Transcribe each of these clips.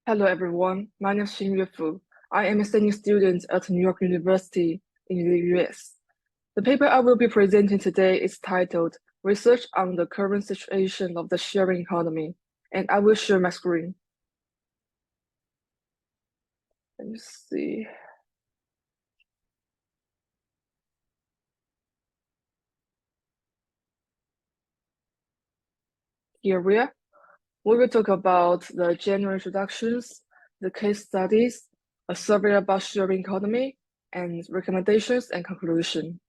Hello everyone, my name is Xinyue. I am a senior student at New York University in the US. The paper I will be presenting today is titled Research on the Current Situation of the Sharing Economy, and I will share my screen. Let me see. Here we are. We will talk about the general introductions, the case studies, a survey about sharing economy, and recommendations and conclusion.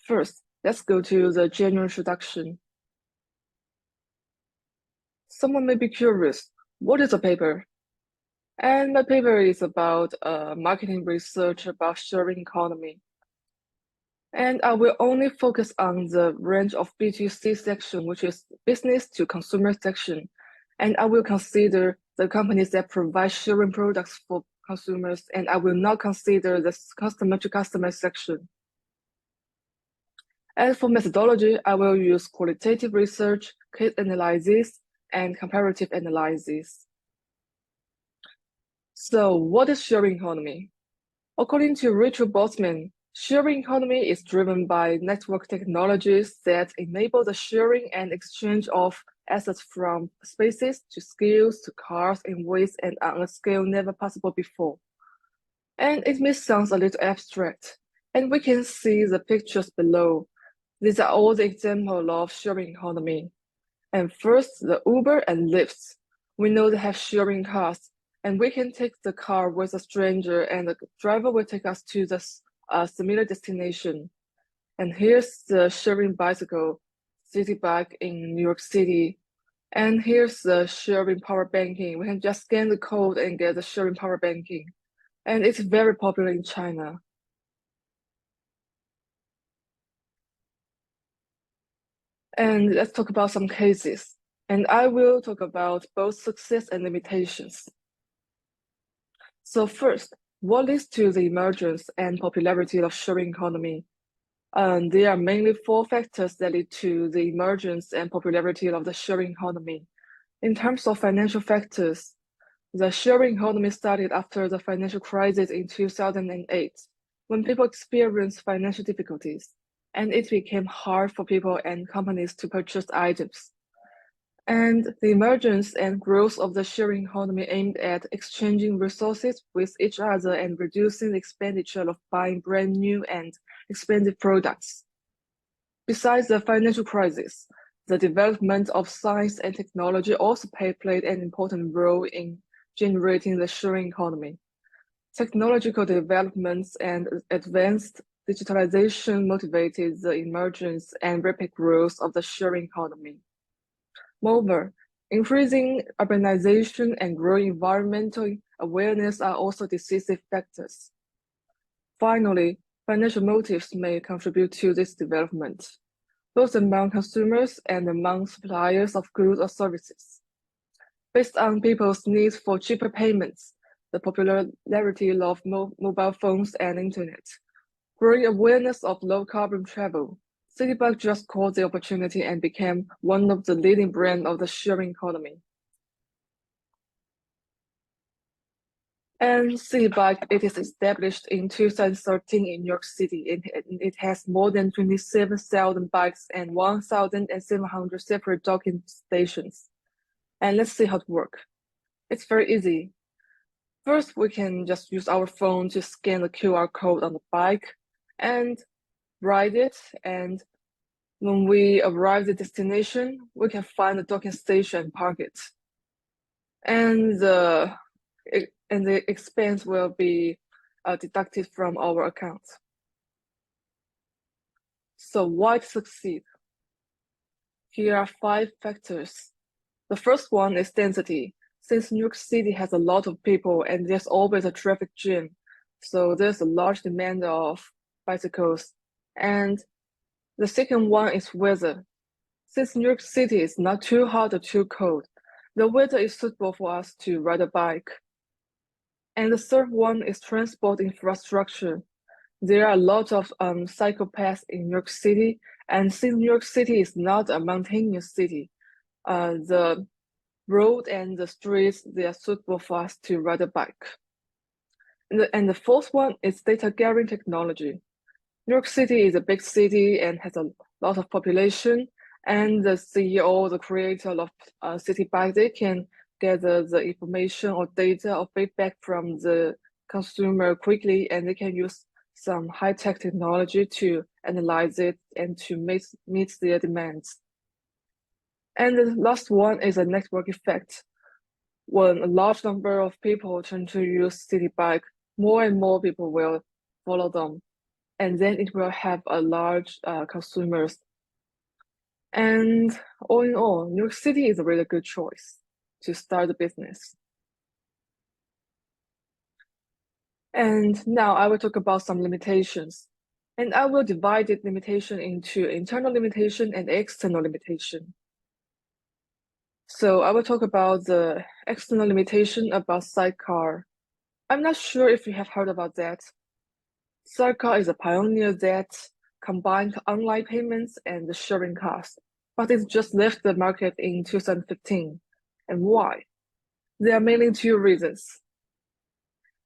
First, let's go to the general introduction. Someone may be curious, what is a paper? And my paper is about marketing research about sharing economy. And I will only focus on the range of B2C section, which is business to consumer section. And I will consider the companies that provide sharing products for consumers, and I will not consider the customer to customer section. As for methodology, I will use qualitative research, case analysis, and comparative analysis. So what is sharing economy? According to Richard Boltzmann, sharing economy is driven by network technologies that enable the sharing and exchange of assets from spaces to skills to cars in ways and on a scale never possible before. And it may sound a little abstract, and we can see the pictures below. These are all the examples of sharing economy. And first, the Uber and Lyft. We know they have sharing cars, and we can take the car with a stranger, and the driver will take us to the similar destination. And here's the sharing bicycle, city bike in New York City. And here's the sharing power banking. We can just scan the code and get the sharing power banking. And it's very popular in China. And let's talk about some cases. And I will talk about both success and limitations. So first, what leads to the emergence and popularity of sharing economy? There are mainly four factors that lead to the emergence and popularity of the sharing economy. In terms of financial factors, the sharing economy started after the financial crisis in 2008, when people experienced financial difficulties, and it became hard for people and companies to purchase items. And the emergence and growth of the sharing economy aimed at exchanging resources with each other and reducing the expenditure of buying brand new and expensive products. Besides the financial crisis, the development of science and technology also played an important role in generating the sharing economy. Technological developments and advanced digitalization motivated the emergence and rapid growth of the sharing economy. Moreover, increasing urbanization and growing environmental awareness are also decisive factors. Finally, financial motives may contribute to this development, both among consumers and among suppliers of goods or services. Based on people's needs for cheaper payments, the popularity of mobile phones and internet, growing awareness of low-carbon travel, Citibank just caught the opportunity and became one of the leading brands of the sharing economy. And Citibank, it is established in 2013 in New York City. It has more than 27,000 bikes and 1,700 separate docking stations. And let's see how it works. It's very easy. First, we can just use our phone to scan the QR code on the bike and ride it, and when we arrive at the destination, we can find the docking station and park it. And the expense will be deducted from our account. So why succeed? Here are 5 factors. The first one is density. Since New York City has a lot of people and there's always a traffic jam, so there's a large demand of bicycles. And the second one is weather. Since New York City is not too hot or too cold, the weather is suitable for us to ride a bike. And the third one is transport infrastructure. There are a lot of cycle paths in New York City, and since New York City is not a mountainous city, the road and the streets, they are suitable for us to ride a bike. And the fourth one is data gathering technology. New York City is a big city and has a lot of population. And the CEO, the creator of City Bike, they can gather the information or data or feedback from the consumer quickly, and they can use some high-tech technology to analyze it and to meet their demands. And the last one is a network effect. When a large number of people turn to use City Bike, more and more people will follow them, and then it will have a large consumers. And all in all, New York City is a really good choice to start a business. And now I will talk about some limitations. And I will divide the limitation into internal limitation and external limitation. So I will talk about the external limitation about Sidecar. I'm not sure if you have heard about that. Sidecar is a pioneer that combined online payments and the sharing costs, but it just left the market in 2015. And why? There are mainly two reasons.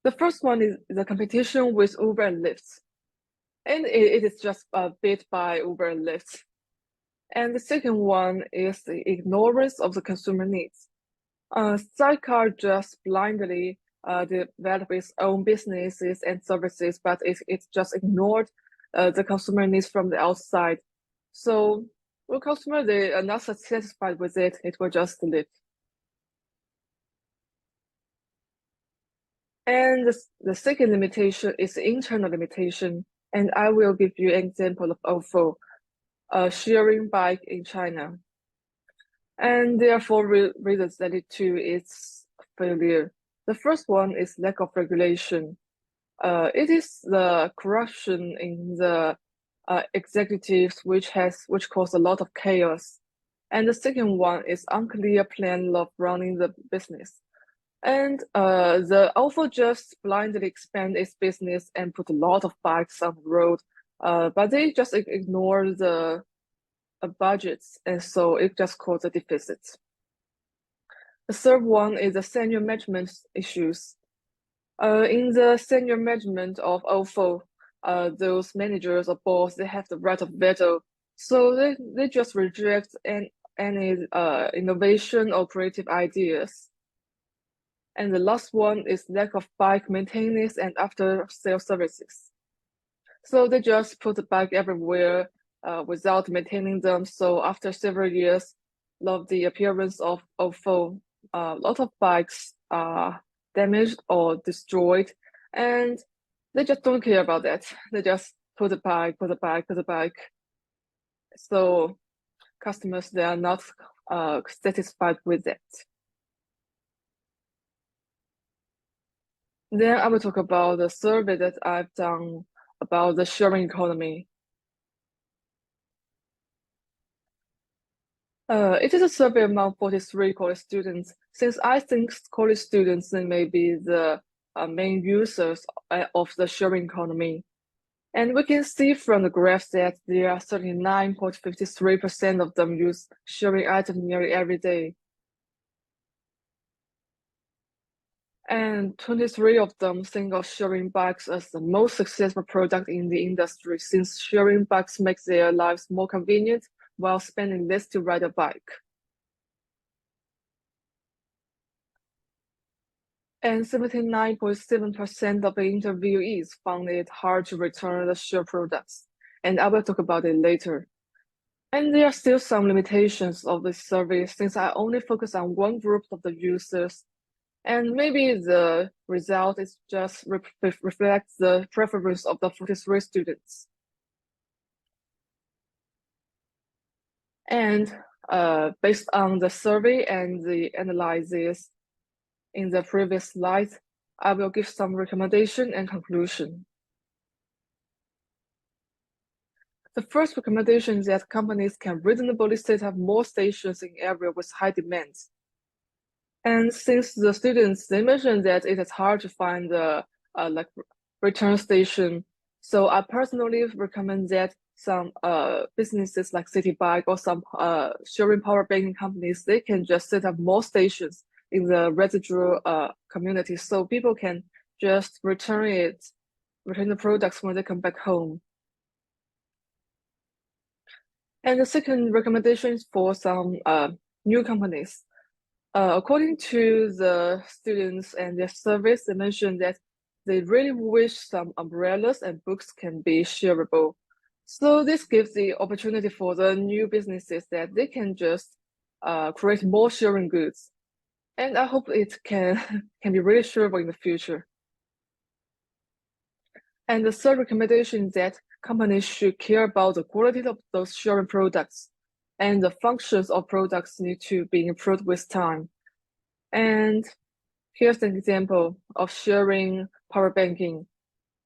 The first one is the competition with Uber and Lyft, and it is just beat by Uber and Lyft. And the second one is the ignorance of the consumer needs. Sidecar just blindly develop its own businesses and services, but it just ignored the consumer needs from the outside. So when consumer they are not satisfied with it, it will just leave. And the second limitation is the internal limitation, and I will give you an example of OFO, a sharing bike in China. And there are four reasons that lead to its failure. The first one is lack of regulation. It is the corruption in the executives which caused a lot of chaos. And the second one is unclear plan of running the business. And the OFO just blindly expand its business and put a lot of bikes on the road, but they just ignore the budgets, and so it just caused a deficit. The third one is the senior management issues. In the senior management of OFO, those managers or boss, they have the right of veto, so they just reject any innovation or creative ideas. And the last one is lack of bike maintenance and after-sale services. So they just put the bike everywhere without maintaining them. So after several years of the appearance of OFO, a lot of bikes are damaged or destroyed, and they just don't care about that. They just put the bike, put the bike, put the bike. So customers, they are not satisfied with that. Then I will talk about the survey that I've done about the sharing economy. It is a survey among 43 college students. Since I think college students may be the main users of the sharing economy. And we can see from the graph that there are 39.53% of them use sharing items nearly every day. And 23 of them think of sharing bikes as the most successful product in the industry, since sharing bikes makes their lives more convenient while spending less to ride a bike. And 79.7% of the interviewees found it hard to return the share products. And I will talk about it later. And there are still some limitations of this survey since I only focus on one group of the users. And maybe the result is just reflects the preference of the 43 students. And based on the survey and the analysis in the previous slide, I will give some recommendation and conclusion. The first recommendation is that companies can reasonably set up more stations in areas with high demand. And since the students, they mentioned that it is hard to find the return station, so I personally recommend that some businesses like City Bike or some sharing power banking companies, they can just set up more stations in the residual community, so people can just return the products when they come back home. And the second recommendation is for some new companies. According to the students and their surveys, they mentioned that they really wish some umbrellas and books can be shareable. So this gives the opportunity for the new businesses that they can just create more sharing goods. And I hope it can be really shareable in the future. And the third recommendation is that companies should care about the quality of those sharing products, and the functions of products need to be improved with time. And here's an example of sharing power banking.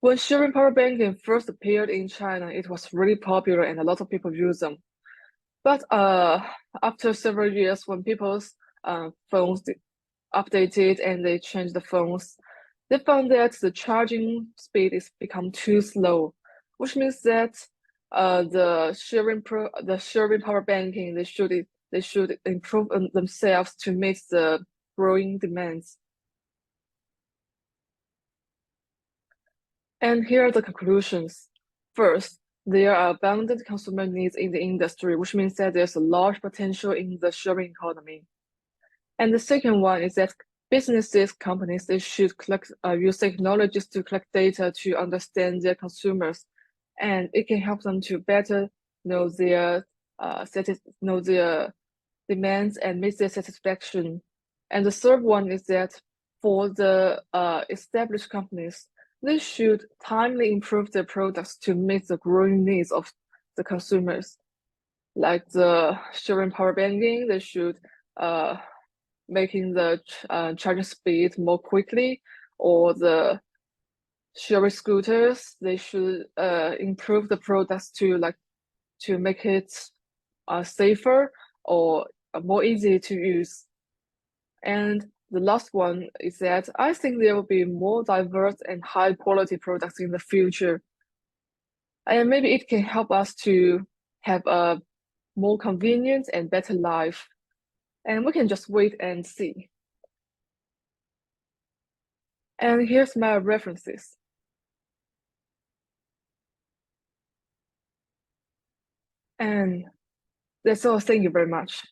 When sharing power banking first appeared in China, it was really popular and a lot of people use them. But after several years, when people's phones updated and they changed the phones, they found that the charging speed is become too slow, which means that the sharing power banking they should improve themselves to meet the growing demands. And here are the conclusions. First, there are abundant consumer needs in the industry, which means that there's a large potential in the sharing economy. And the second one is that businesses, companies, they should use technologies to collect data to understand their consumers, and it can help them to better know their demands and meet their satisfaction. And the third one is that for the established companies, they should timely improve their products to meet the growing needs of the consumers. Like the sharing power banking, they should making the charging speed more quickly, or the sharing scooters, they should improve the products to make it safer or more easy to use. And the last one is that I think there will be more diverse and high quality products in the future. And maybe it can help us to have a more convenient and better life. And we can just wait and see. And here's my references. And that's all. Thank you very much.